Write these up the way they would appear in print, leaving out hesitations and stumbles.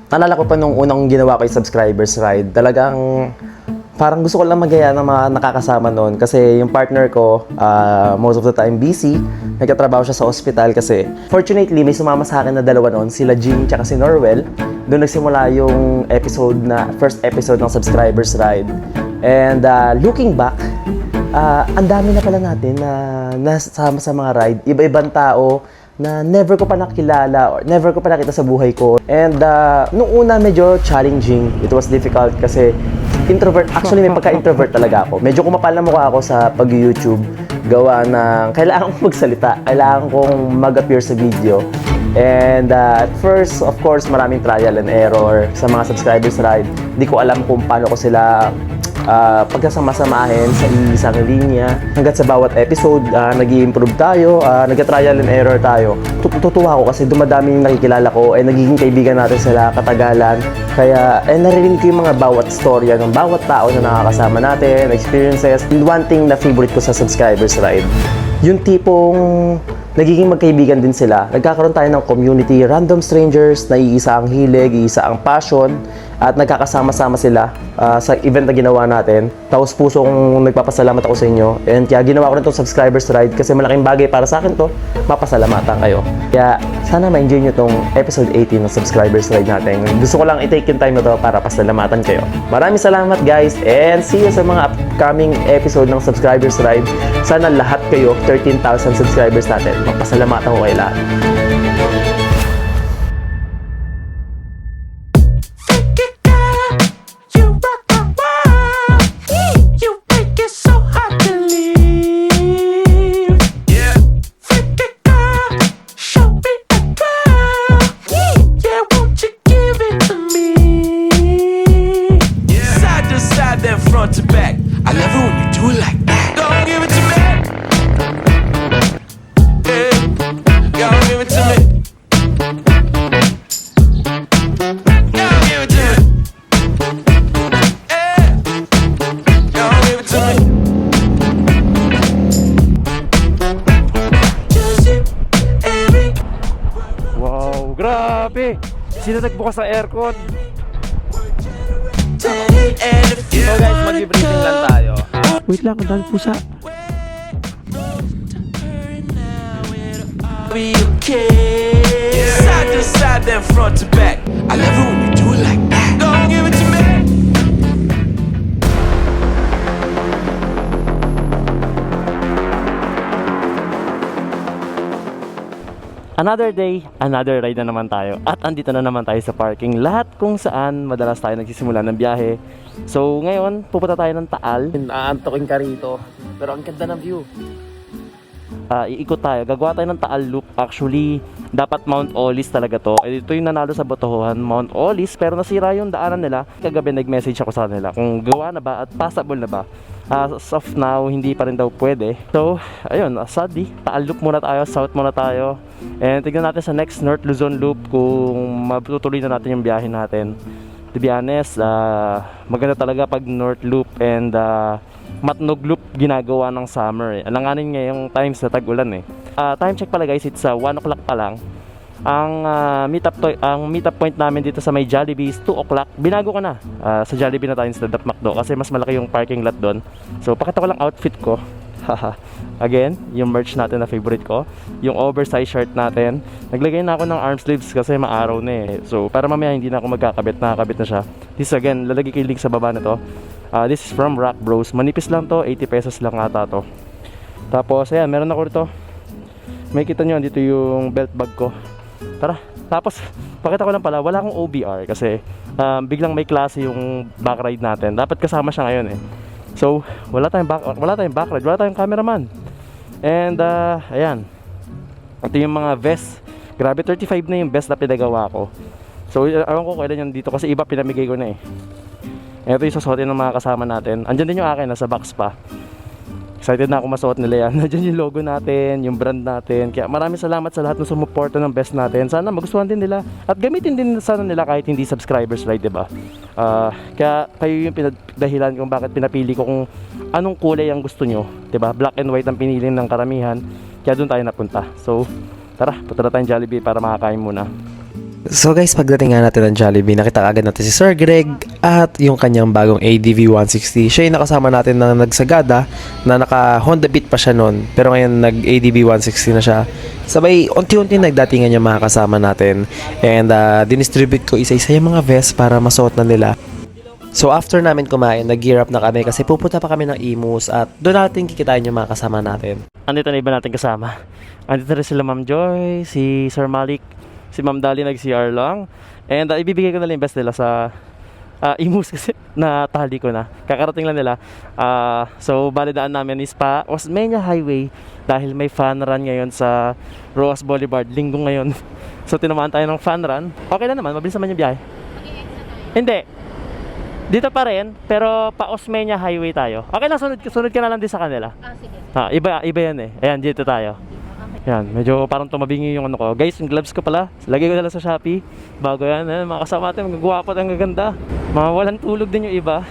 Naalala ko pa nung unang ginawa ko yung subscribers ride, talagang parang gusto ko lang magaya ng mga nakakasama noon kasi yung partner ko, most of the time busy, nagtatrabaho siya sa ospital kasi fortunately may sumama sa akin na dalawa noon, sila Jing tsaka si Norwell. Doon nagsimula yung first episode ng subscribers ride. And looking back, ang dami na pala natin na nasama sa mga ride, iba-ibang tao na never ko pa nakilala or never ko pa nakita sa buhay ko. And nung una medyo challenging, it was difficult kasi introvert. Actually may pagka-introvert talaga ako. Medyo kumapal na mukha ako sa pag-YouTube. Gawa ng kailangan kong magsalita, kailangan kong mag-appear sa video. And at first, of course, maraming trial and error sa mga subscribers ride. Hindi ko alam kung paano ko sila pagkasama-samahin sa isang linya. Hanggat sa bawat episode, nag-i-improve tayo, nag-trial and error tayo. Tutuwa ako kasi dumadami yung nakikilala ko, nagiging kaibigan natin sila katagalan. Kaya narinig ko yung mga bawat storya ng bawat tao na nakakasama natin, experiences. And one thing na favorite ko sa subscribers ride, yung tipong nagiging magkaibigan din sila. Nagkakaroon tayo ng community, random strangers, na iisa ang hilig, iisa ang passion, at nagkakasama-sama sila sa event na ginawa natin. Taos pusong nagpapasalamat ako sa inyo. And kaya ginawa ko rin itong subscribers ride kasi malaking bagay para sa akin to, mapasalamatan kayo. Kaya sana ma-enjoy nyo itong episode 18 ng subscribers ride natin. Gusto ko lang i-take yung time na to para pasalamatan kayo. Maraming salamat guys, and see you sa mga upcoming episode ng subscribers ride. Sana lahat kayo, 13,000 subscribers natin, mapasalamatan ko kayo lahat. Front to back, I love it when you do it like that. Don't give it to me. Yeah, don't give it to me. Don't give it to me. Yeah, don't give it to me. Just you and me. Wow, grabe! Sino nagbukas ng aircon? So guys, mag-briefing lang tayo. Wait lang, ang dami pusa. Be okay. Side to side, then front to back. I love it when you do it like that. Don't give it to me. Another day, another ride na naman tayo. At andito na naman tayo sa parking. Lahat kung saan madalas tayo nagsisimula ng biyahe. So ngayon, pupunta tayo ng Taal. Aantokin ka rito. Pero ang ganda ng view. Iikot tayo. Gagawa tayo ng Taal Loop. Actually, dapat Mount Olis talaga to. Ito yung nanalo sa botohan, Mount Olis. Pero nasira yung daanan nila. Kagabi nag-message ako sa kanila kung gawa na ba at passable na ba. As of now, hindi pa rin daw pwede. So, ayun, sadly, Taal Loop muna tayo, south muna tayo. And tignan natin sa next North Luzon Loop kung matutuloy na natin yung biyahe natin. To be honest, maganda talaga pag North Loop and Matnog Loop ginagawa ng summer. Alanganin nga yung times na tag-ulan eh. Time check pala guys, it's 1 o'clock pa lang. Ang meetup point namin dito sa may Jollibee is 2 o'clock. Binago ko na. Sa Jollibee na tayo instead of McDo kasi mas malaki yung parking lot doon. So pakita ko lang outfit ko. Again, yung merch natin na favorite ko, yung oversized shirt natin. Naglagay na ako ng arm sleeves kasi maaraw na eh. So para mamaya hindi na ako magkakabit, nakakabit na siya. This again, lalagay ko yung link sa baba na to. This is from Rock Bros. Manipis lang to, 80 pesos lang ata to. Tapos ayan, meron ako rito. May kita nyo, dito yung belt bag ko. Tara, tapos pakita ko lang pala, wala akong OBR kasi biglang may klase yung back ride natin. Dapat kasama siya ngayon eh. So, wala tayong back ride, wala tayong cameraman. And ayan. Ito yung mga vest. Grabe, 35 na yung vest na pinagawa ko. So, alam ko kailan yan dito kasi iba pinamigay ko na eh. Ito yung susuotin ng mga kasama natin. Andyan din yung akin, nasa box pa. Excited na ako masuot nila yan. Nandiyan yung logo natin, yung brand natin. Kaya maraming salamat sa lahat ng sumuporta ng best natin. Sana magustuhan din nila. At gamitin din sana nila kahit hindi subscribers, right, diba? Kaya kayo yung dahilan kung bakit pinapili ko kung anong kulay ang gusto nyo. Diba? Black and white ang pinili ng karamihan. Kaya doon tayo napunta. So, tara, punta na tayong Jollibee para makakain muna. So guys, pagdating nga natin ng Jollibee, nakita agad natin si Sir Greg at yung kanyang bagong ADV 160. Siya yung nakasama natin na nagsagada na naka Honda Beat pa siya noon. Pero ngayon nag ADV 160 na siya. Sabay, unti-unti nagdatingan yung mga kasama natin. And dinistribute ko isa-isa yung mga vest para masuot na nila. So after namin kumain, nag-gear up na kami kasi pupunta pa kami ng Imus at doon natin kikitain yung mga kasama natin. Andito na iba natin kasama. Andito rin sila Ma'am Joy, si Sir Malik, si Ma'am Dali nag-CR lang. And ibibigay ko na lang yung best nila sa Imus kasi natali ko na. Kakarating lang nila. So balidaan namin is pa Osmeña Highway dahil may fun run ngayon sa Roas Boulevard. Linggo ngayon. So tinamaan tayo ng fun run. Okay lang naman, mabilis naman yung biyahe. Hindi. Dito pa rin, pero pa Osmeña Highway tayo. Okay lang, sunod ka na lang din sa kanila. Sige. Iba yan eh. Ayan, dito tayo. Yan, medyo parang tumabingi yung ano ko. Guys, yung gloves ko pala, lagay ko na lang sa Shopee. Bago yan, mga kasama natin, mga gwapo at ang gaganda. Mga walang tulog din yung iba.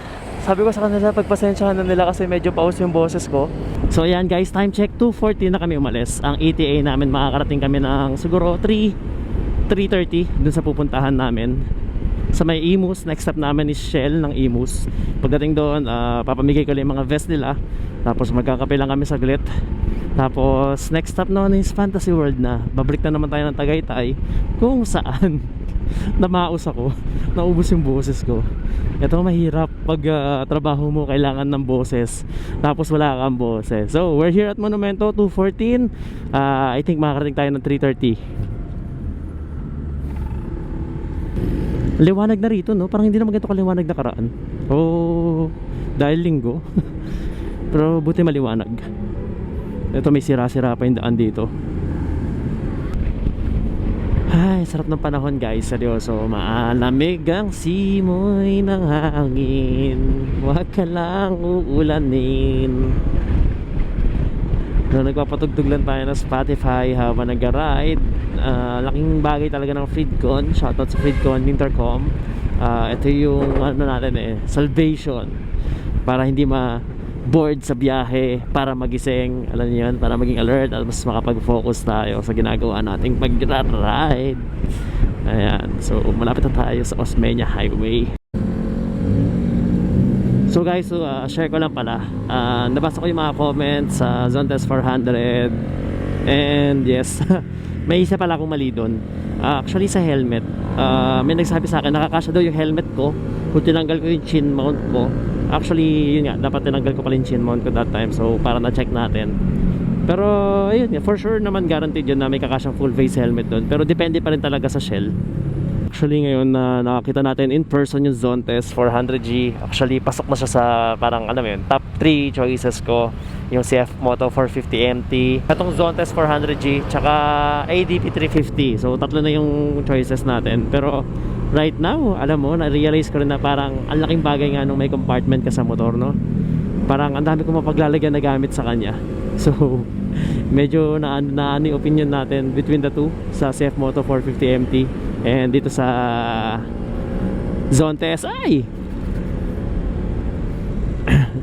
Sabi ko sa kanila, pagpasensyahan na nila kasi medyo paus yung boses ko. So ayan guys, time check, 2:40 na kami umalis. Ang ETA namin, makakarating kami ng siguro 3:30 dun sa pupuntahan namin. Sa may Imus, next stop namin is Shell ng Imus. Pagdating doon, papamigay ko lang yung mga vest nila. Tapos magkakape lang kami saglit. Tapos next stop naman is Fantasy World na. Babalik na naman tayo ng Tagaytay kung saan namaos ako, naubos yung boses ko. Ito mahirap pag trabaho mo, kailangan ng boses tapos wala kang boses. So we're here at Monumento, 2:14. I think makakarating tayo ng 3:30. Liwanag na rito, no? Parang hindi naman ganito kaliwanag na karaan. Oh, dahil linggo. Pero buti maliwanag. Ito may sira-sira pa yung daan dito. Ay, sarap ng panahon guys. Seryoso, maalamig ang simoy ng hangin. Huwag ka lang uulanin. No, nagpapatugtog lang tayo ng Spotify habang nag-ride. Laking bagay talaga ng Freedcon. Shoutout sa Freedcon Intercom. Ito yung ano natin salvation para hindi bored sa biyahe, para magising, alam niyo yun, para maging alert at mas makapag-focus tayo sa ginagawa nating pag-ride. Ayan, so malapit na tayo sa Osmeña Highway. So guys, share ko lang pala, nabasa ko yung mga comments sa Zontes 400. And yes, may isa pala akong mali doon. Actually sa helmet, may nagsabi sa akin nakakasya daw yung helmet ko kung tinanggal ko yung chin mount ko. Actually yun nga, dapat tinanggal ko pala yung chin mount ko that time. So para na-check natin. Pero ayun, for sure naman guaranteed yun na may kakasyang full face helmet doon. Pero depende pa rin talaga sa shell. Actually ngayon na nakakita natin in person yung Zontes 400G. Actually pasok na siya sa parang alam mo yun, top 3 choices ko. Yung CF Moto 450MT, itong Zontes 400G, tsaka ADP 350. So tatlo na yung choices natin. Pero right now, alam mo, na-realize ko rin na parang ang laking bagay nga nung may compartment ka sa motor, no? Parang ang dami kong mapaglalagyan na gamit sa kanya. So medyo na yung opinion natin between the two, sa CF Moto 450MT and dito sa Zontes. Ay!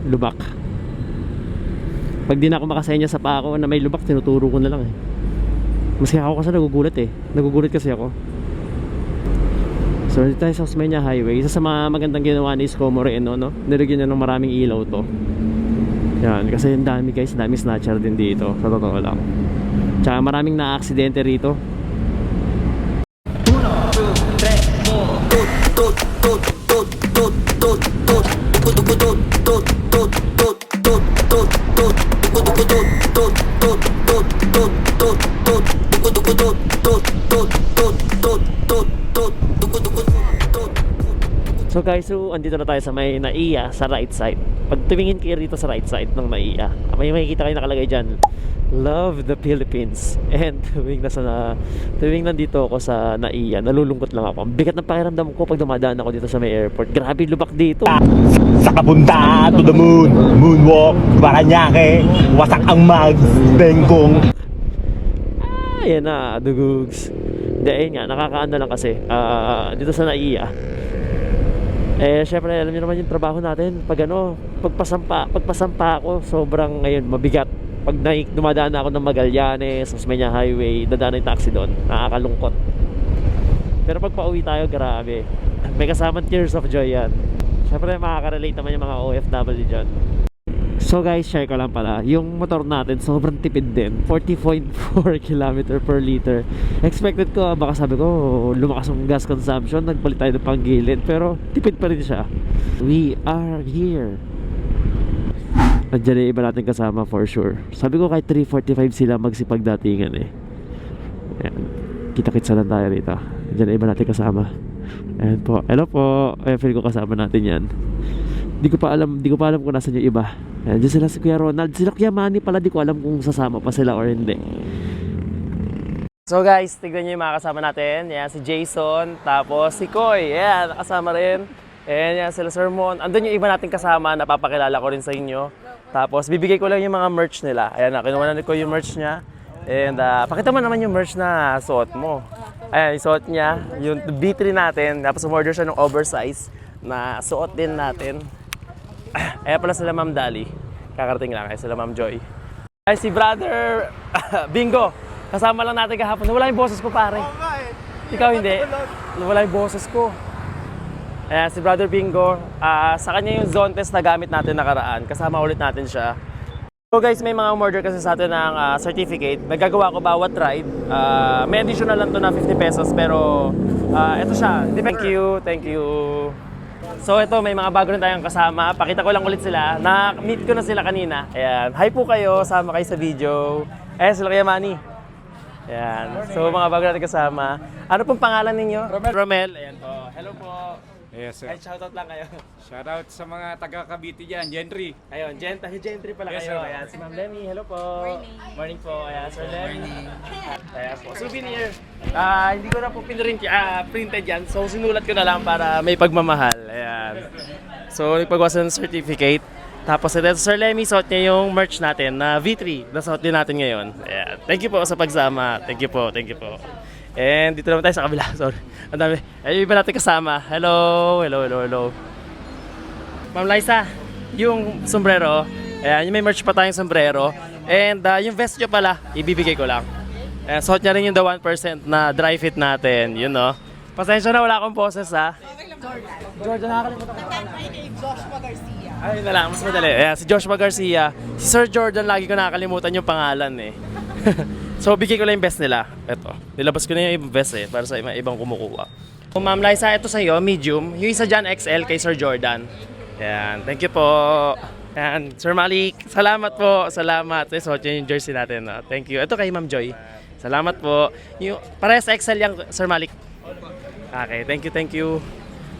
Lubak. Pag di na ako makasenya sa pako na may lubak, tinuturo ko na lang Maski ako kasi nagugulat kasi ako. So dito tayo sa Osmeña Highway. Isa sa mga magandang ginawa ni Isko Moreno, no? Nilagyan niya ng maraming ilaw to. Yan, kasi yung dami guys, dami snatcher din dito, sa totoo lang. Tsaka maraming na-aksidente rito. So guys, andito na tayo sa may NAIA sa right side. Pag tumingin kayo rito sa right side ng NAIA, may makikita kayo nakalagay dyan, Love the Philippines. And tuwing nandito ako sa NAIA, nalulungkot lang ako. Ang bigat ng pakiramdam ko pag dumadaan ako dito sa may airport. Grabe lubak dito. Sa kapunta to the moon, moonwalk, Paranaque, wasak ang mags, bengkong. Ayan na, dugugs. Ayun nga, nakakaano lang kasi dito sa NAIA. Syempre alam niyo naman yung trabaho natin. Pagpasampa ako, sobrang ngayon mabigat. Pag dumadaan ako ng Magallanes, Osmeña Highway, dadaan yung taxi doon. Nakakalungkot. Pero pag pauwi tayo, grabe. May kasamang tears of joy yan. Siyempre makaka-relate naman yung mga OFW dyan. So guys, share ko lang pala. Yung motor natin, sobrang tipid din. 40.4 km per liter. Expected ko, baka sabi ko, lumakas ang gas consumption. Nagpalit tayo ng panggilid. Pero tipid pa rin siya. We are here. Nandiyan yung iba natin kasama for sure. Sabi ko kahit 3:45 sila magsipagdatingan eh. Ayan. Kita-kitsa lang tayo rito. Nandiyan yung iba natin kasama. Ayan po. Hello po. Ayan, feel ko kasama natin yan. Di ko pa alam kung nasan yung iba. Ayan, dyan sila si Kuya Ronald. Sila Kuya Manny pala, di ko alam kung sasama pa sila or hindi. So guys, tignan nyo yung mga kasama natin. Yan, si Jason, tapos si Koy. Yan, nakasama rin. Ayan, yan, sila Sir Mon. Andun yung iba nating kasama, napapakilala ko rin sa inyo. Tapos bibigay ko lang yung mga merch nila. Ayan, kinuha na ko yung merch niya. And pakita mo naman yung merch na suot mo. Ayan, yung suot niya, yung B3 natin. Tapos umorder siya ng oversize na suot din natin. Ayan pala sila Ma'am Dali. Kakarating lang. Ayan sila Ma'am Joy. Ay, si Brother Bingo. Kasama lang natin kahapon. Nawala yung boses ko, pare. Ikaw hindi. Nawala yung boses ko. Ayan, si Brother Bingo. Sa kanya yung zone test na gamit natin nakaraan. Kasama ulit natin siya. So guys, may mga umorder kasi sa atin ng certificate. Nagagawa ko bawat ride. May additional lang to na 50 pesos. Pero ito siya. Thank you. So ito, may mga bago rin tayong kasama. Pakita ko lang ulit sila. Na-meet ko na sila kanina. Ayan. Hi po kayo. Sama kayo sa video. Ayan, sila Kuya Manny. Ayan. So mga bago natin kasama. Ano pong pangalan ninyo? Romel. Ayan po. Hello po. Yes, sir. Ay, shoutout lang kayo. Shoutout sa mga taga Cavite dyan, Gentry. Ayun, Gentry pala Yes, kayo. sir. Ayan, si Ma'am Lemmy. Hello po. Morning po. Ayan, Sir Lemmy. Ayan po. Souvenir. Hindi ko na po printed yan. So, sinulat ko na lang para may pagmamahal. Ayan. So, nagpagawa ng certificate. Tapos, ito, Sir Lemmy, suot niya yung merch natin na V3. Nasuot din natin ngayon. Ayan. Thank you po sa pagsama. Thank you po. And dito naman tayo sa kabila. Sorry. Ang dami. Ay, iba natin kasama. Hello. Ma'am Liza, yung sombrero. Ayan, may merch pa tayong sombrero. And yung vest nyo pala, ibibigay ko lang. Ayan, suot niya rin yung the 1% na dry fit natin. Yun, no? Pasensya na, wala akong poses, ha? Jordan, nakakalimutan ko. Joshua Garcia. Ay, na lang, mas madali. Ayan, si Joshua Garcia. Si Sir Jordan, lagi ko nakakalimutan yung pangalan, eh. So, bigay ko lang yung best nila. Ito. Nilabas ko na yung ibang best para sa ibang kumukuha. So, Ma'am Liza, ito sa'yo, medium. Yung isa dyan, XL kay Sir Jordan. Ayan. Thank you po. Ayan. Sir Malik, salamat po. Salamat. So, yung jersey natin. Thank you. Ito kay Ma'am Joy. Salamat po. Yung, parehas XL yung Sir Malik. Okay. Thank you.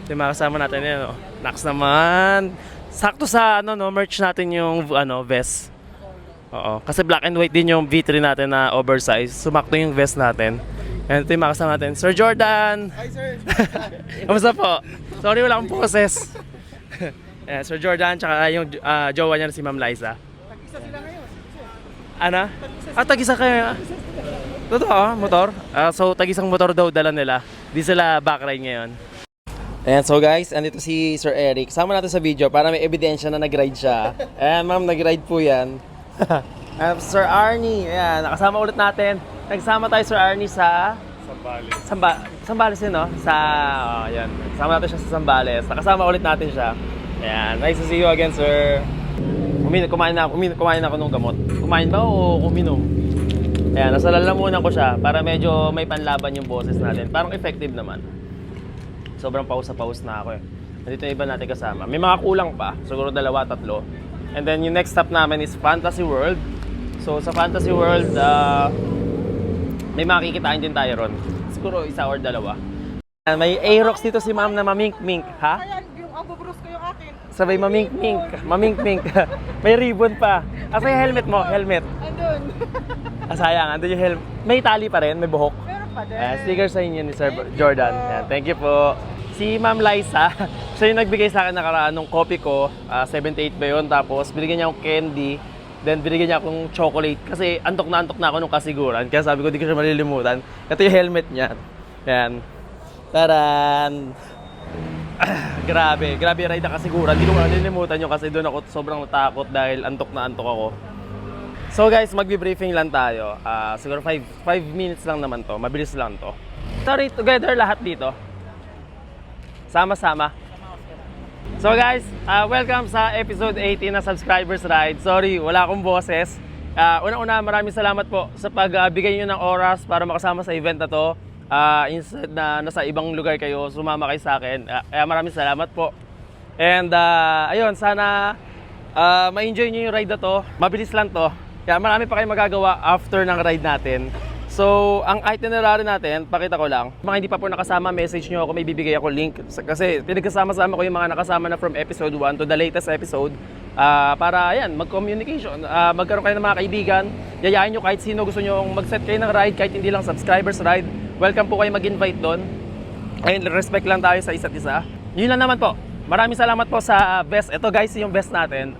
Ito yung mga kasama natin. Yan, Nax naman. Sakto sa merch natin yung vest. Oo, kasi black and white din yung V3 natin na oversize. Sumakto yung vest natin. And ito yung makasama natin. Sir Jordan! Hi, sir! Kamusta po? Sorry, wala akong poses. Sir Jordan, tsaka yung jowa niya na si Ma'am Liza. Tag-isa sila ngayon. Ano? Tag-isa kayo. Totoo, motor? So, tag-isang motor daw dala nila. Di sila backride ngayon. Ayan, so guys, andito si Sir Eric. Sama natin sa video para may ebidensya na nag-ride siya. Ayan, ma'am, nag-ride po yan. Sir Arnie, ayan, nakasama ulit natin. Nagsama tayo Sir Arnie sa Sambales din, no? Ayan. Kasama natin siya sa Sambales. Nakasama ulit natin siya. Ayan, nice to see you again, sir. Kumain na ako nung gamot. Kumain ba o kuminom? Ayan, nasa lalamunan ko siya para medyo may panlaban yung boses natin. Parang effective naman. Sobrang paus na ako eh. Nandito yung iba natin kasama. May mga kulang pa, siguro 2-3. And then yung next stop namin is Fantasy World. So sa Fantasy World, may makikitain din tayo ron. Siguro 1 or 2. May Aerox dito si ma'am na mamink-mink. Ha? Ayan, yung Ambobrus ko yung akin. Sabay mamink-mink. May ribbon pa. Asa yung helmet mo? Helmet. Andun. Sayang, andun yung helmet. May tali pa rin, may buhok. Meron pa din. Sticker sa inyo ni Sir Jordan. Thank you po. Si Ma'am Liza, siya yung nagbigay sa akin nakaraan nung coffee ko, 78 ba yun, tapos binigyan niya akong candy, then binigyan niya akong chocolate, kasi antok na ako nung kasiguran, kaya sabi ko di ko siya malilimutan. Ito yung helmet niya. Yan. Taran! Grabe ride na kasiguran, di ko malilimutan yun kasi doon ako sobrang natakot dahil antok na antok ako. So guys, magbi-briefing lang tayo. Siguro 5 minutes lang naman to. Mabilis lang to. Sorry, together lahat dito. Sama-sama. So guys, welcome sa episode 18 na Subscribers Ride. Sorry, wala akong boses. Una-una, maraming salamat po sa pagbigay nyo ng oras para makasama sa event na to. Instead na nasa ibang lugar kayo, sumama kayo sa akin. Maraming salamat po. And ayun, sana ma-enjoy nyo yung ride na to. Mabilis lang to. Kaya marami pa kayong magagawa after ng ride natin. So, ang itinerary natin, pakita ko lang. Mga hindi pa po nakasama, message nyo ako, may bibigay ako link. Kasi pinagkasama-sama ko yung mga nakasama na from episode 1 to the latest episode. Para, ayan, mag-communication. Magkaroon kayo ng mga kaibigan. Yayain nyo kahit sino gusto nyo mag-set kayo ng ride, kahit hindi lang subscribers ride. Welcome po kayo mag-invite doon. And respect lang tayo sa isa't isa. Yun lang naman po. Maraming salamat po sa best. Ito guys, yung best natin.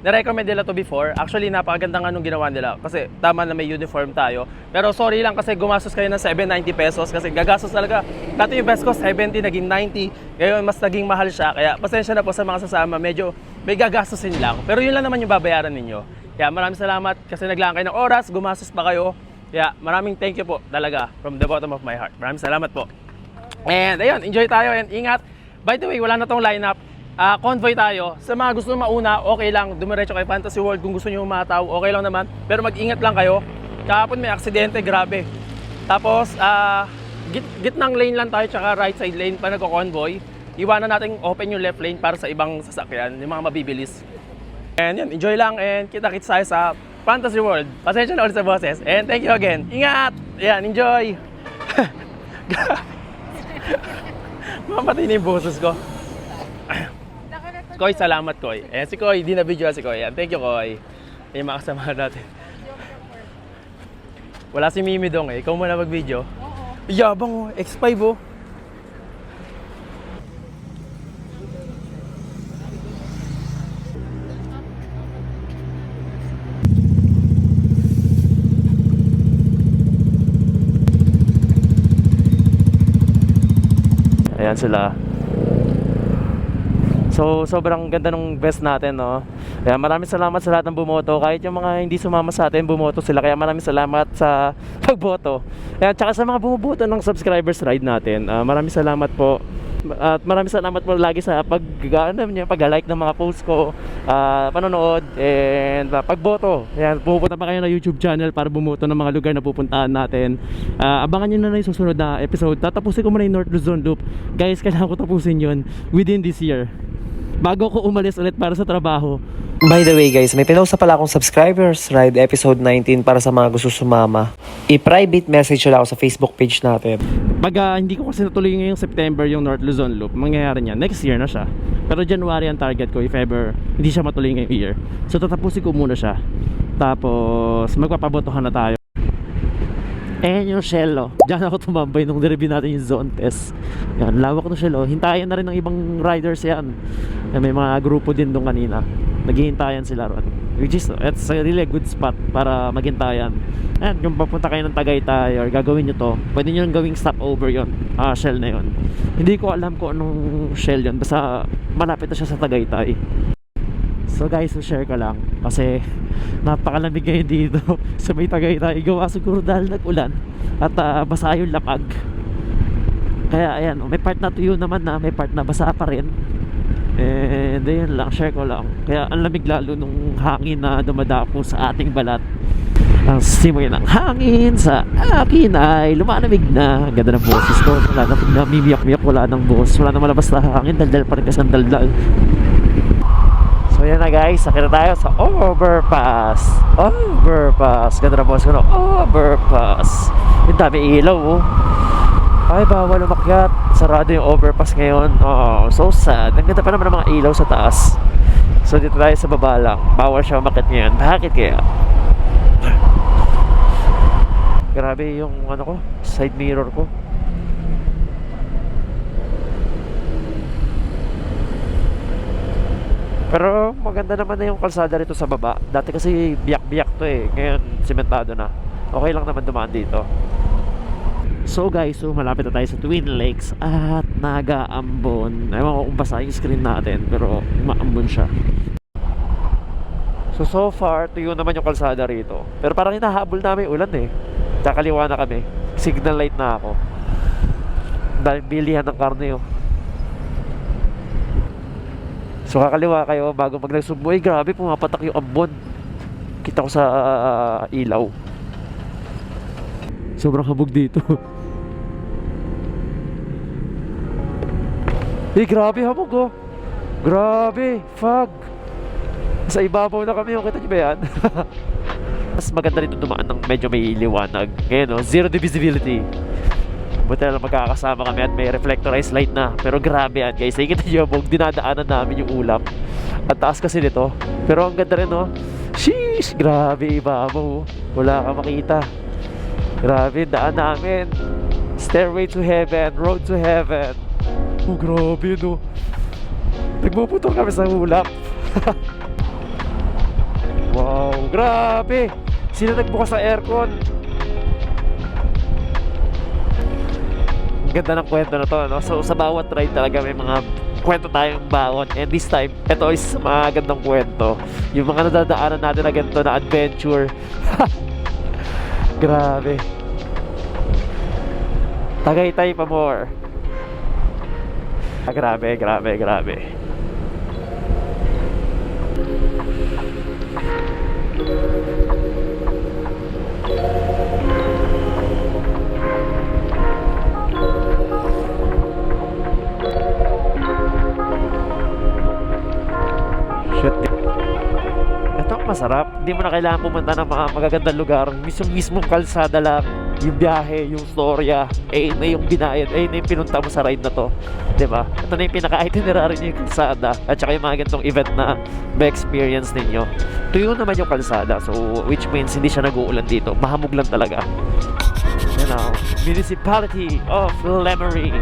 Na-recommend nila to before. Actually, napakaganda nga nung ginawa nila. Kasi tama na may uniform tayo. Pero sorry lang kasi gumastos kayo ng 790 pesos. Kasi gagastos talaga. Dati yung best ko 70, naging 90. Ngayon, mas naging mahal siya. Kaya pasensya na po sa mga sasama. Medyo may gagastosin lang. Pero yun lang naman yung babayaran ninyo. Kaya maraming salamat kasi naglaan kayo ng oras. Gumastos pa kayo. Kaya maraming thank you po talaga. From the bottom of my heart. Maraming salamat po. And ayun, enjoy tayo and ingat. By the way, wala na tong lineup. Convoy tayo. Sa mga gusto mauna, okay lang. Dumiretso kayo Fantasy World kung gusto nyo umataw. Okay lang naman. Pero mag-ingat lang kayo. Kahapon may aksidente, grabe. Tapos, gitnang lane lang tayo tsaka right side lane pa nagko-convoy. Iwanan natin open yung left lane para sa ibang sasakyan, yung mga mabibilis. And yun, enjoy lang and kita-kits tayo sa Fantasy World. Pasensya na ulit sa boses. And thank you again. Ingat! Yan, enjoy! Mamatay na yung boses ko. Koy, salamat Koy. Si Koy, di na video si Koy. Thank you Koy. Yung mga kasama natin. Wala si Mimi dong eh. Ikaw muna mag-video. Oo. Yabang oh. X5 oh. Ayan sila. So, sobrang ganda ng best natin, no? Kaya maraming salamat sa lahat ng bumoto. Kahit yung mga hindi sumama sa atin, bumoto sila. Kaya maraming salamat sa pagboto. Kaya tsaka sa mga bumuboto ng subscribers ride natin. Maraming salamat po. At maraming salamat po lagi sa pag-like ng mga posts ko, panonood, and pagboto. Ayan, pupunta pa kayo na YouTube channel para bumoto ng mga lugar na pupuntahan natin. Abangan nyo na yung susunod na episode. Tatapusin ko muna yung North Luzon Loop. Guys, kailangan ko tapusin yun within this year bago ko umalis ulit para sa trabaho. By the way guys, may pinost na pala akong subscribers ride episode 19 para sa mga gusto sumama. I-private message nyo lang ako sa Facebook page natin. Pag hindi ko kasi natuloy ngayong September yung North Luzon Loop, mangyayari niya, next year na siya. Pero January ang target ko if ever hindi siya matuloy ngayong year. So tatapusin ko muna siya. Tapos magpapabotohan na tayo. Yung Shell, oh. Diyan ako tumambay nung nireview natin yung zone test. Yan, lawak ng Shell, oh. Hintayan na rin ng ibang riders yan. May mga grupo din doon kanina. Naghihintayan sila ron. Which is, it's a really good spot para maghintayan. And kung papunta kayo ng Tagaytay or gagawin nyo to, pwede nyo nang gawing stopover yon, Shell na yon. Hindi ko alam kung anong Shell yon. Basta malapit na siya sa Tagaytay. So guys, share ko lang kasi napakalamig ngayon dito sa may Tagaytay. Gawa siguro dahil nag-ulan at basa yung lapag. Kaya ayan, may part na tuyo naman na, may part na basa pa rin. And ayun lang, share ko lang. Kaya ang lamig lalo nung hangin na dumadapo sa ating balat. Ang simoy ng hangin sa akin ay lumalamig na. Ang ganda ng boses ko. Wala na mimiyak-miyak, wala ng boses. Wala na malabas na hangin, daldal pa rin kasi ang daldal. So yan na guys, sakit na tayo sa overpass. Overpass. Ganda na boses ko, no? Overpass. Yung dami ilaw, oh. Ay, bawal umakyat. Sarado yung overpass ngayon. Oh, so sad. Ang ganda pa naman ng mga ilaw sa taas. So dito tayo sa baba lang. Bawal siya umakyat ngayon. Bakit kaya? Grabe yung ano ko, side mirror ko. Pero maganda naman na yung kalsada rito sa baba. Dati kasi biyak-biyak to eh. Ngayon sementado na. Okay lang naman dumaan dito. So guys, so malapit na tayo sa Twin Lakes at Nagaambon. Ewan ko kung basa yung screen natin, pero maambon siya. So far, tuyo naman yung kalsada rito. Pero parang hinahabol namin ulan eh. Kakaliwa na kami. Signal light na ako. Dahil bilihan ng karne oh. So kakaliwa kayo bago pag nagsugbo. Ay grabe, pumapatak yung ambon. Kita ko sa ilaw. Sobrang habog dito. Eh grabe habog oh. Grabe, fog. Sa ibabaw na kami, kita niyo ba yan? Mas maganda rin dumaan ng medyo may liwanag. Ngayon no, zero visibility. Buti na lang magkakasama kami at may reflectorized light na. Pero grabe yan guys, nakikita niyo yung dinadaanan namin yung ulap. At taas kasi nito. Pero ang ganda rin no. Sheesh, grabe ibabaw. Wala ka makita. Grabe, daan namin. Stairway to heaven, road to heaven. Oh grabe no. Nagpuputol kami sa ulap. Wow, grabe. Sino nagbukas sa aircon? Ang ganda ng kwento na to, no? So sa bawat ride talaga may mga kwento tayong baon. And this time, ito is mga gandang kwento. Yung mga nadadaanan natin na ganito na adventure. Grabe. Tagaytay pa more. Grabe, grabe, grabe. Ito ang masarap. Hindi mo na kailangan pumunta ng mga magagandang lugar. Mismong kalsada lang. Yung biyahe, yung storya. Na yung binayad. Na yung pinunta mo sa ride na to. Diba? Ito na yung pinaka-itinerary nyo yung kalsada. At saka yung mga ganitong event na may experience ninyo. Tuyo naman yung kalsada. So, which means hindi siya nag-uulan dito. Mahamog lang talaga. You know, Municipality of Lemery.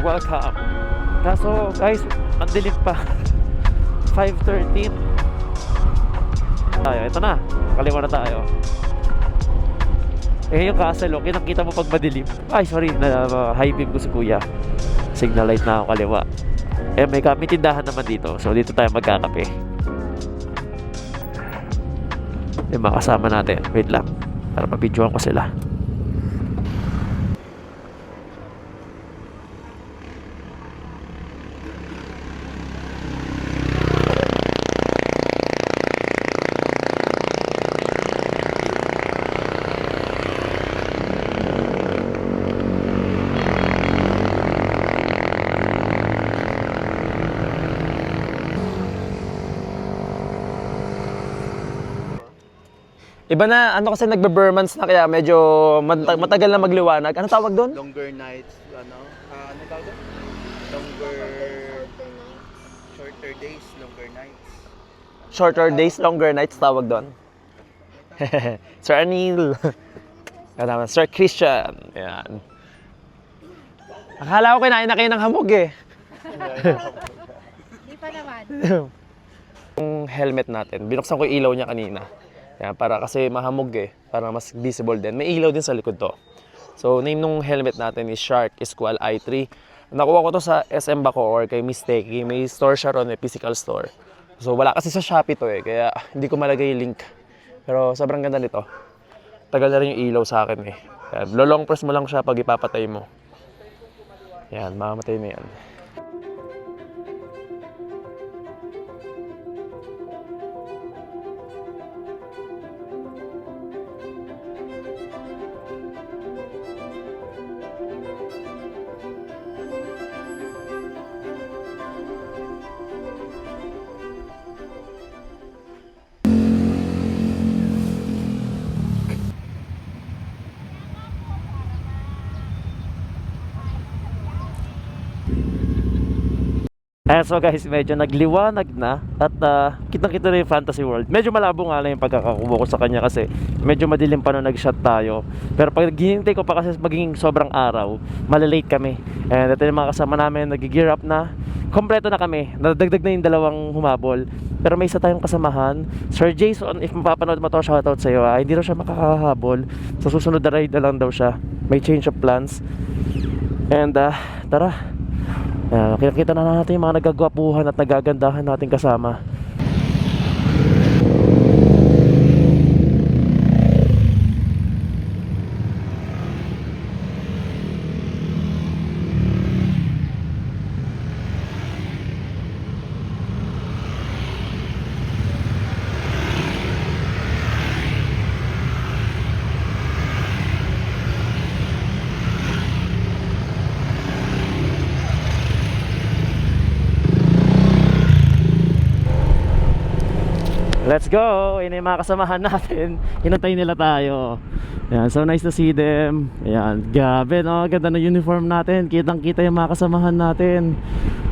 Welcome. Kaso, guys, ang dilim pa. 5:13. Tayo, ito na. Kaliwa na tayo. Yung castle, okay, nakita mo pag madilim. Ay, sorry, high beam ko si kuya. Signal light na ako kaliwa. May tindahan naman dito. So, dito tayo magkakape. Yung mga kasama natin. Wait lang. Para mabidyoan ko sila. Iba na, ano kasi nagbe-Burmans na kaya medyo matagal na magliwanag. Ano tawag doon? Longer nights, ano tawag doon? Shorter days, longer nights. Shorter days, longer nights tawag doon. Sir Anil. Kasama, Sir Christian. Yan. Akala ko kinain na kayo ng hamog eh. Di pa naman. Yung helmet natin, binuksan ko yung ilaw niya kanina. Yan, para kasi mahamog eh, para mas visible din. May ilaw din sa likod to. So, name nung helmet natin is Shark Squall i3. Nakuha ko to sa SM Bacoor kay Miss Teki. May store siya ron, may physical store. So, wala kasi sa Shopee to eh, kaya hindi ko malagay yung link. Pero sobrang ganda nito. Tagal na rin yung ilaw sa akin eh. Yan, long press mo lang siya pag ipapatay mo. Yan, mamamatay na yan. So guys, medyo nagliwanag na at kitang-kita na yung fantasy world. Medyo malabo nga lang yung pagkakakuha ko sa kanya kasi medyo madilim pa nung nag-shot tayo. Pero pag naghihintay ko pa kasi magiging sobrang araw, malalate kami. And ito yung mga kasama namin, nag-gear up na. Kompleto na kami, nadagdag na yung dalawang humabol. Pero may isa tayong kasamahan, Sir Jason. If mapapanood mo to, shoutout sa iyo. Hindi raw siya makakahabol. Sa susunod na ride na lang daw siya. May change of plans. And tara. Kita na natin yung mga nagagwapuhan at nagagandahan natin kasama. Let's go! Yun yung mga kasamahan natin. Hinantay nila tayo. Ayan, so nice to see them. Ayan, gabi no, ganda na uniform natin. Kitang kita yung mga kasamahan natin.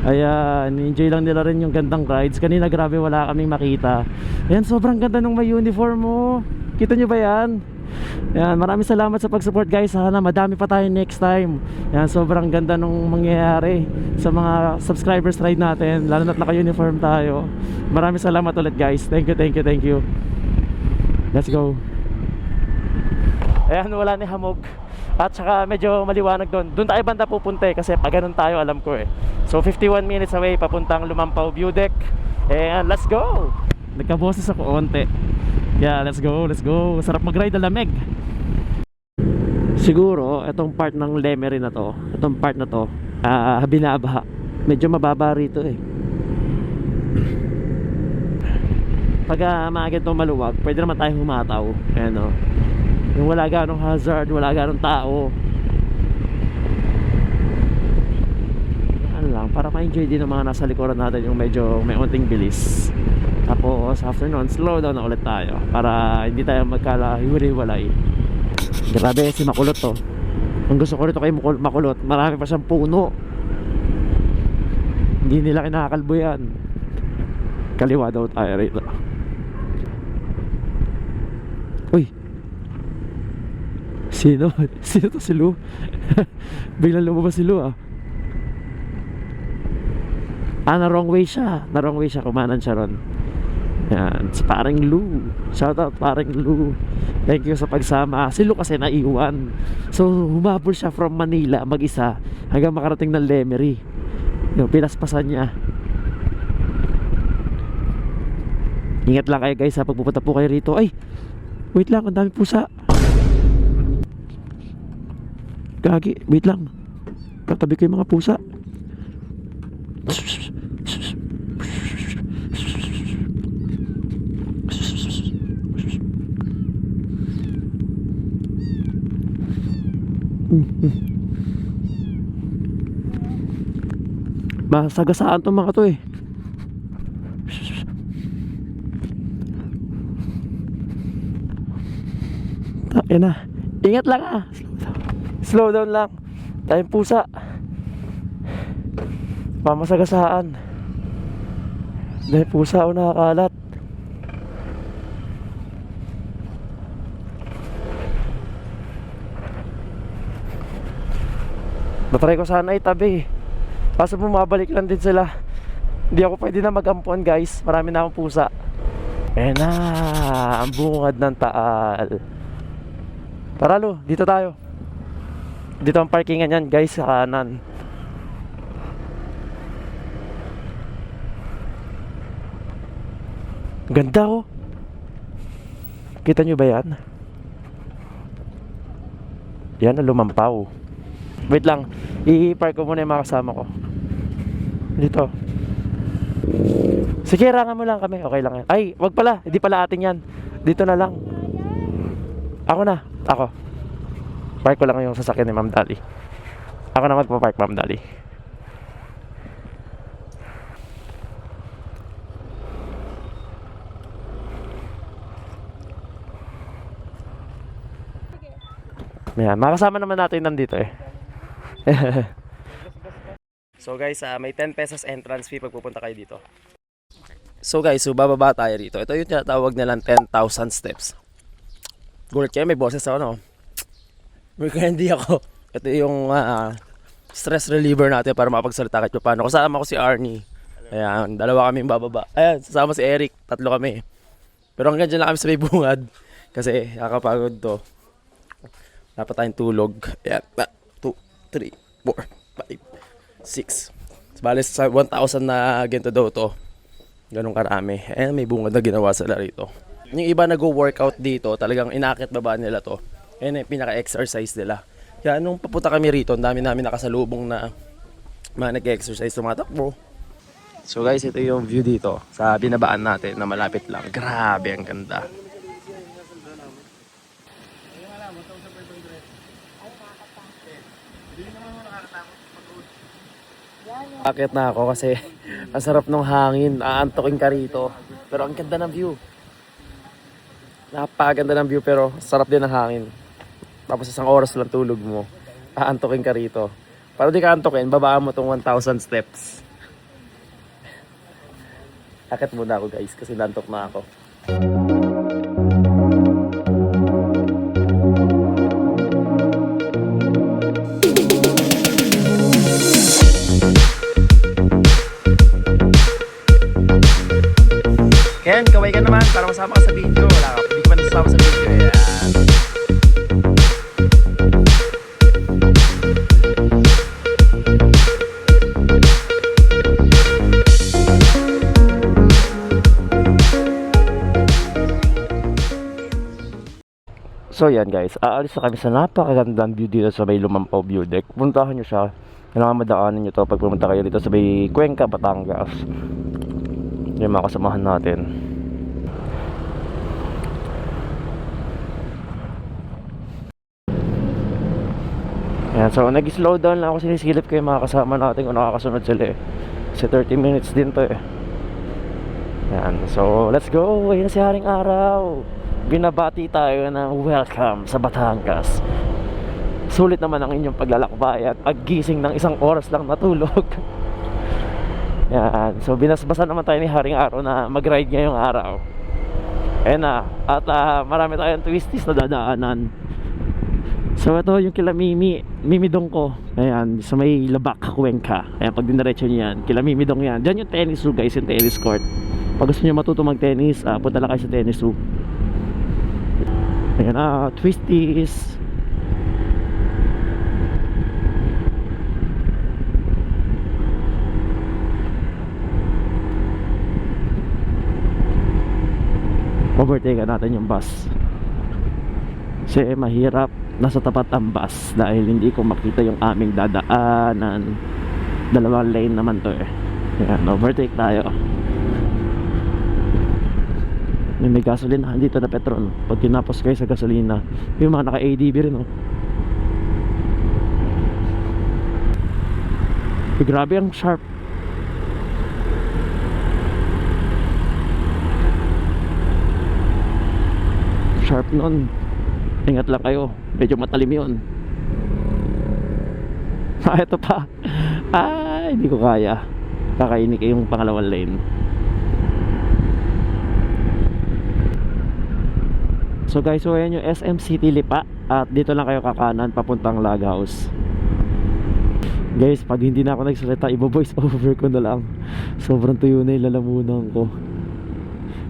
Ayan, enjoy lang nila rin yung gandang rides. Kanina grabe wala kaming makita. Ayan, sobrang ganda nung may uniform mo. Kita nyo ba yan? Ayan, maraming salamat sa pag-support guys. Sana madami pa tayo next time. Ayan, sobrang ganda nung mangyayari sa mga subscribers ride natin. Lalo na't naka-uniform tayo. Maraming salamat ulit guys. Thank you. Let's go. Ayan, wala ni hamog. At saka medyo maliwanag doon. Doon tayo banda pupunta kasi pag ganun tayo alam ko eh. So 51 minutes away papuntang Lumampaw View Deck. Ayan, let's go. Nagkaboses ako onte. Yeah, let's go. Sarap mag-ride na lamig. Siguro, itong part ng Lemery na to, itong part na to, binabaha. Medyo mababa rito eh. Pag maaga itong maluwag, pwede naman tayong humataw. Ayan o. Yung wala ganong hazard, wala ganong tao. Ano lang, para ma-enjoy din ng mga nasa likuran natin yung medyo may unting bilis. Tapos after nun, slow down na ulit tayo para hindi tayo magkalahiwalay. Grabe si Makulot to. Ang gusto ko rito kay Makulot, marami pa siyang puno. Hindi nila kinakalbo yan. Kaliwa daw tayo rito. Uy, sino to si Lu? Biglang lumabas si Lu ah. Na wrong way siya. Kumanan siya ron. Yan, si paring Lu. Shoutout paring Lu. Thank you sa pagsama. Si Lu kasi naiwan. So humabol siya from Manila mag-isa hanggang makarating ng Lemery. Yung pinaspasan niya. Ingat lang kayo guys ha, pagpupunta po kayo rito. Ay, wait lang, ang dami pusa. Gagi, wait lang. Katabi ko yung mga pusa. Masagasaan tong mga to eh. Tayo na. Ingat lang ah. Slow down lang. Tayong pusa. Mamasagasaan. Dahil pusa o nakakalat. Natry ko sana itabi. Kaso bumabalik lang din sila. Hindi ako pwede na mag-ampuan guys. Marami na akong pusa. Ayan na. Ang bungad ng Taal. Tara Lu, dito tayo. Dito ang parkingan yan guys, sa kanan. Ganda oh. Kita nyo ba yan? Yan ang Lumampaw. Wait lang, i-park ko muna yung mga kasama ko. Dito. Sige, rangan mo lang kami. Okay lang yan. Ay, wag pala, hindi pala atin yan. Dito na lang. Ako. Park ko lang yung sasakyan ni Ma'am Dali. Ako na magpa-park, Ma'am Dali. Ayan, makasama naman natin nandito eh. So guys, may 10 pesos entrance fee pag pupunta kayo dito. So guys, bababa tayo rito. Ito yung tinatawag nilang 10,000 steps. Gulat kayo, may boses ako, no? May candy ako. Ito yung stress reliever natin para makapagsalita kahit paano. Kasama ko si Arnie. Ayan, dalawa kaming bababa. Ayan, sasama si Eric. 3 kami. Pero hanggang dyan lang kami sa may bungad. Kasi nakakapagod to. Dapat tayong tulog. Ayan, 2, 3, 4, 5, 6. Bale sa 1,000 na ganito daw to. Ganun karami. Ayan, may bungad na ginawa sila rito. Yung iba nag-workout dito, talagang inakit baba nila to. Ayan yung pinaka-exercise nila. Kaya nung papunta kami rito, ang dami namin nakasalubong na mga nag-exercise, tumatakbo. So guys, ito yung view dito sa binabaan natin na malapit lang. Grabe, ang ganda. Akit na ako kasi ang sarap ng hangin, aantokin ka rito. Pero ang ganda ng view. Napakaganda ng view pero sarap din ng hangin. Tapos isang oras lang tulog mo. Aantokin ka rito. Para di ka antokin, babaan mo tong 1,000 steps. Akit muna ako guys kasi nantok na ako. Ken, kaway ka naman para masama ka sa video. Wala ka, hindi ka pa nasasama sa video. Ayan. So yan guys, aalis na kami sa napakagandang view dito sa may Lumampaw View Deck. Puntahan nyo siya. Kailangan madaanan nyo to pag pumunta kayo dito sa may Cuenca, Batangas. Yung mga kasamahan natin. Yan, so nag-slow down lang ako, sinisilip ko yung mga kasama natin kung nakakasunod sila eh. Kasi 30 minutes din to eh. Yan, so let's go. Ayun na si Haring Araw. Binabati tayo ng welcome sa Batangas. Sulit naman ang inyong paglalakbay at paggising ng isang oras lang natulog. Yan, so binasbasan naman tayo ni Haring Araw na mag-ride ngayong araw. Ayan na, at marami tayong twisties na dadaanan. So ito yung kila Mimidong ko. Ayan, sa may Labak, Cuenca. Ayan, pag dinaretso nyo yan, kila Mimidong yan. Diyan yung tennis zoo guys, yung tennis court. Pag gusto nyo matuto mag-tennis, punta lang kayo sa tennis zoo. Ayan na, twisties. Overtake natin yung bus. Kasi mahirap nasa tapat ang bus dahil hindi ko makita yung aming dadaanan. Dalawang lane naman to eh. Ayan, overtake tayo. May gasolina dito na Petron. Pag tinapos kayo sa gasolina, yung mga naka-ADB rin oh. Grabe ang sharp. Sharp nun. Ingat lang kayo, medyo matalim yun. Ito pa. Hindi ko kaya. Kakainin ko yung pangalawang lane. So guys, so ayan yung SM City Lipa. At dito lang kayo kakanan papuntang Lag House. Guys, pag hindi na ako nagsalita, ibo-voice over ko na lang. Sobrang tuyo na yung lalamunan ko.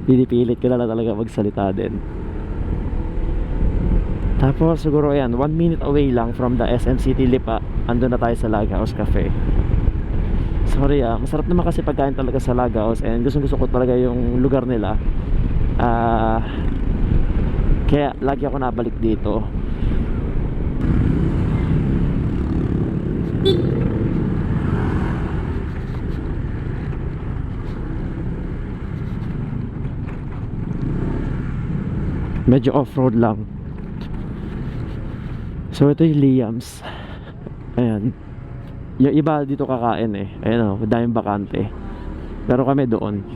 Pinipilit ko na lang talaga magsalita din. Tapos siguro ayan, 1 minute away lang from the SM City Lipa, ando na tayo sa Lag House Cafe. Sorry masarap naman kasi pagkain talaga sa Lag House. And gusto ko talaga yung lugar nila. Kaya lagi ako nabalik dito. Medyo off-road lang. So ito yung Liams. Ayan. Yung iba dito kakain eh. Ayan o, daming bakante. Pero kami doon.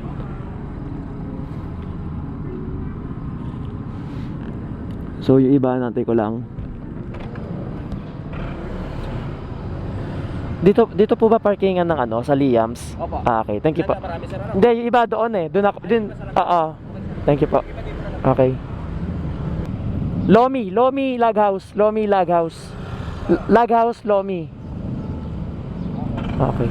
So yung iba natin ko lang. Dito po ba parkingan ng ano sa Liams? Opo. Okay, thank you po. Marami sir. Hindi, yung iba doon eh. Doon ako din. Thank you po. Okay. Lomi Lag House. Lag House, Lomi. Okay.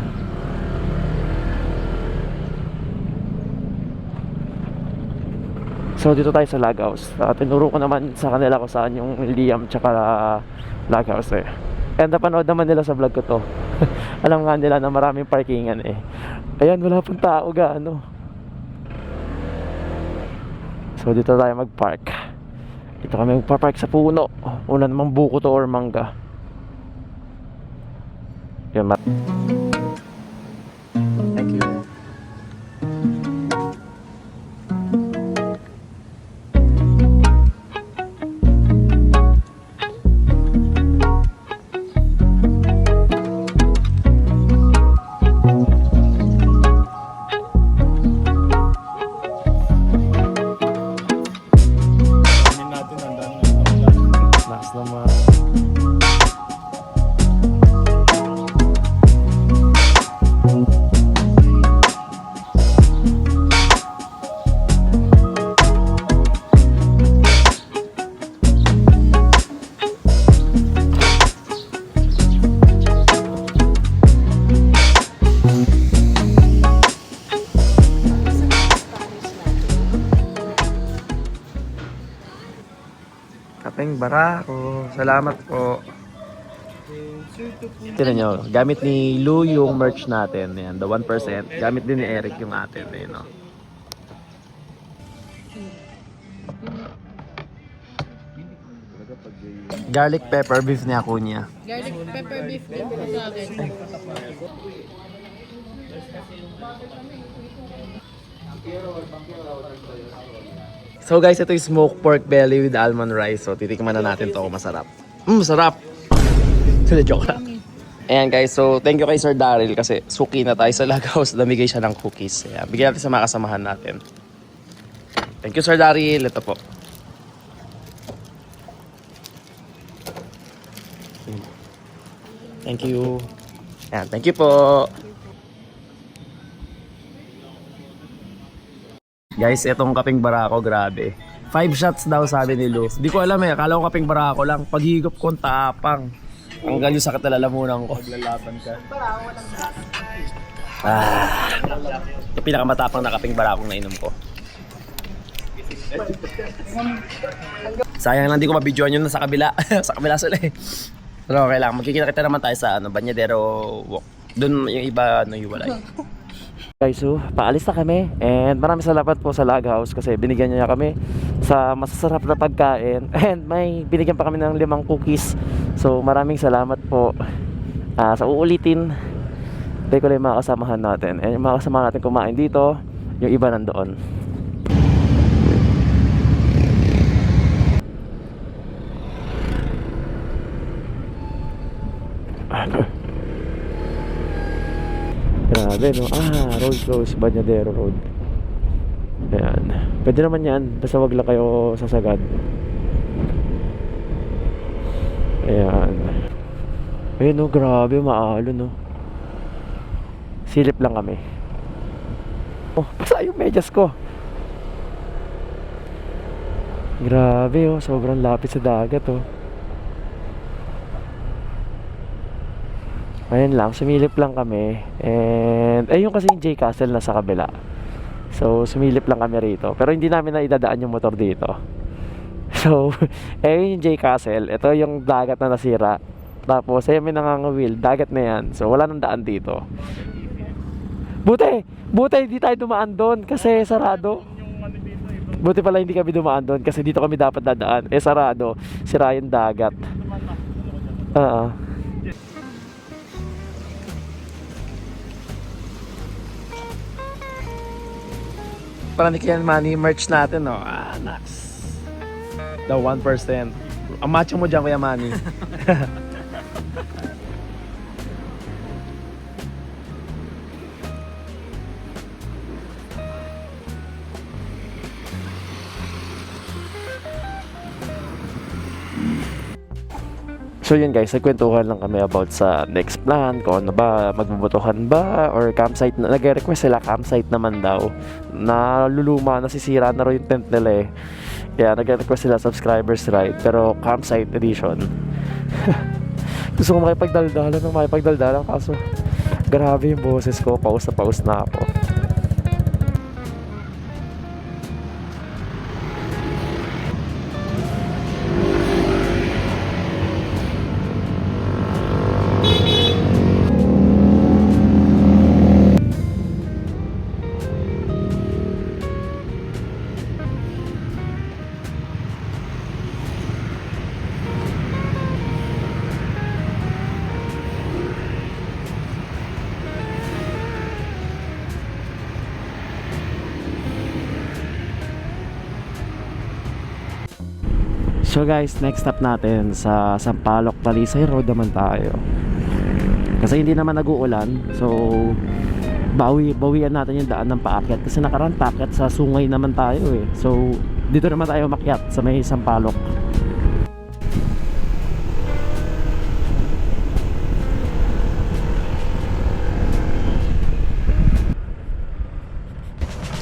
So dito tayo sa Lag House. Tinuro ko naman sa kanila kung saan yung Liam tsaka Lag House eh. And napanood naman nila sa vlog ko to. Alam nga nila na maraming parkingan eh. Ayan, wala pong tao gaano. So dito tayo mag-park. Dito kami magpa-park sa puno. Una namang buko to or mangga. Yan, thank you. kaping barako. Salamat po. Tignan nyo, gamit ni Lou yung merch natin. Ayan, the 1%. Gamit din ni Eric yung atin. Ayan, no? Garlic pepper beef ni Acuna. Garlic pepper beef din po sa akin. So guys, ito yung smoked pork belly with almond rice. So titikman na natin to kung masarap. Masarap! Joke lang. Ayan guys, so thank you kay Sir Daryl kasi suki na tayo sa Lagaos. Namigay siya ng cookies. Ayan, bigyan natin sa mga kasamahan natin. Thank you Sir Daryl. Ito po. Thank you. Ayan, thank you po. Guys, itong kaping barako, grabe. 5 shots daw sabi ni Lu. Di ko alam eh, akala ko kaping barako lang. Paghigop ko, tapang. Ang galyo sa katalalamunan ko. Maglalaban ka. Yung pinakamatapang na kaping barakong nainom ko. Sayang lang di ko mabidyoan yun sa kabila. Sa kabila sila eh. Pero okay lang, magkikita-kita naman tayo sa Banyadero Walk. Doon yung iba hiwalay. Guys, so paalis na kami and maraming salamat po sa Lagaos kasi binigyan niya kami sa masasarap na pagkain and may binigyan pa kami ng 5 cookies. So maraming salamat po. Sa uulitin, tayo ko lang yung mga kasamahan natin. And yung mga kasamahan natin kumain dito, yung iba nandoon. Grabe no, Road Close, Banyadero Road. Ayan, pwede naman yan, basta wag lang kayo sasagad. Ayan. Ayun no, grabe, maalo no. Silip lang kami. Oh, basta yung medyas ko. Grabe oh, sobrang lapit sa dagat oh. Ayun lang, sumilip lang kami. And ayun kasi yung J Castle na sa kabila. So sumilip lang kami rito. Pero hindi namin na idadaan yung motor dito. So ayun yung J Castle. Ito yung dagat na nasira. Tapos ayun may nangangawil, dagat na yan. So wala nang daan dito. Buti hindi tayo dumaan doon kasi sarado. Buti pala hindi kami dumaan doon kasi dito kami dapat dadaan. Sarado, sira yung dagat. Panikian money merch natin, no? Nax. The 1%. Ang macho mo dyan, Kuya Manny. So yun guys, nagkwentuhan lang kami about sa next plan, kung ano ba, magbubutuhan ba, or campsite, nag-request sila campsite naman daw, na luluma, nasisira na rin yung tent nila eh. Kaya nag-request sila subscribers ride, pero campsite edition. Gusto ko makipagdaldalan, kaso grabe yung boses ko, paus na ako. So guys, next stop natin sa Sampaloc, Talisay Road naman tayo. Kasi hindi naman nag-uulan, so bawian natin yung daan ng paakyat. Kasi nakaraan paakyat sa Sungay naman tayo eh. So dito naman tayo makyat sa may Sampaloc.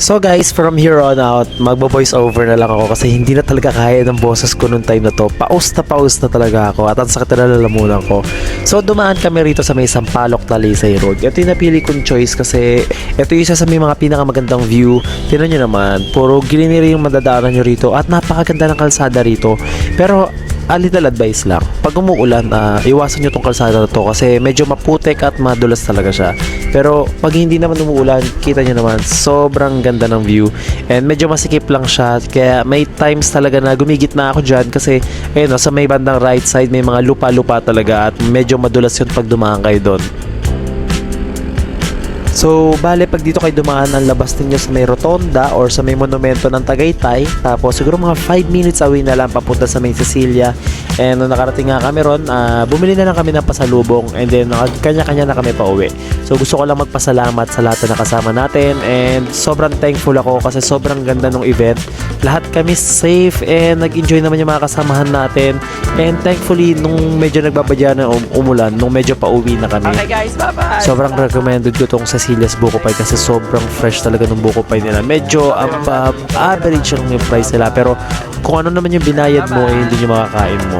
So guys, from here on out, magbo-voice over na lang ako kasi hindi na talaga kaya ng boses ko nung time na to. Paus na talaga ako at ang sakit na lalamunan ko. So dumaan kami rito sa may Sampaloc, Talisay Road. Ito yung napili kong choice kasi ito yung isa sa may mga pinakamagandang view. Tingnan nyo naman, puro greenery yung madadaanan nyo rito at napakaganda ng kalsada rito. Pero a little advice lang. Pag umuulan, iwasan nyo tong kalsada na to kasi medyo maputek at madulas talaga siya. Pero pag hindi naman umuulan, kita nyo naman, sobrang ganda ng view. And medyo masikip lang siya. Kaya may times talaga na gumigit na ako dyan kasi ayun, sa may bandang right side, may mga lupa-lupa talaga at medyo madulas yun pag dumaan kayo doon. So, bale, pag dito kayo dumaan, ang labas ninyo sa may rotonda or sa may monumento ng Tagaytay. Tapos, siguro mga 5 minutes away na lang papunta sa may Cecilia. And nung nakarating nga kami ron, bumili na lang kami ng pasalubong and then kanya-kanya na kami pa uwi. So, gusto ko lang magpasalamat sa lahat na nakasama natin and sobrang thankful ako kasi sobrang ganda ng event. Lahat kami safe and nag-enjoy naman yung mga kasamahan natin. And thankfully, nung medyo nagbabadya na umulan, nung medyo pauwi na kami. Okay guys, bye-bye! Sobrang recommended ko tong Cecilia's Buko Pie kasi sobrang fresh talaga ng Buko Pie nila. Medyo average lang yung price nila pero kung ano naman yung binayad mo eh hindi yung makakain mo.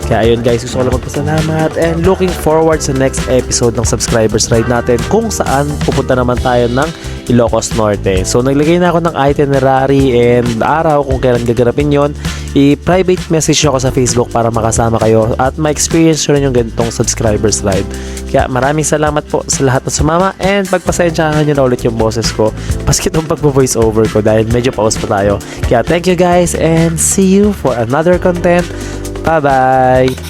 Kaya ayun guys, gusto ko lang magpasalamat and looking forward sa next episode ng Subscribers Ride natin kung saan pupunta naman tayo ng Ilocos Norte. So naglagay na ako ng itinerary and araw kung kailan gaganapin yon. I-private message nyo ako sa Facebook para makasama kayo at ma-experience nyo rin yung ganitong Subscribers Ride. Kaya maraming salamat po sa lahat na sumama and pagpasensyahan nyo na ulit yung boses ko paski itong pagpo-voice over ko dahil medyo pause pa tayo. Kaya thank you guys and see you for another content. Bye-bye!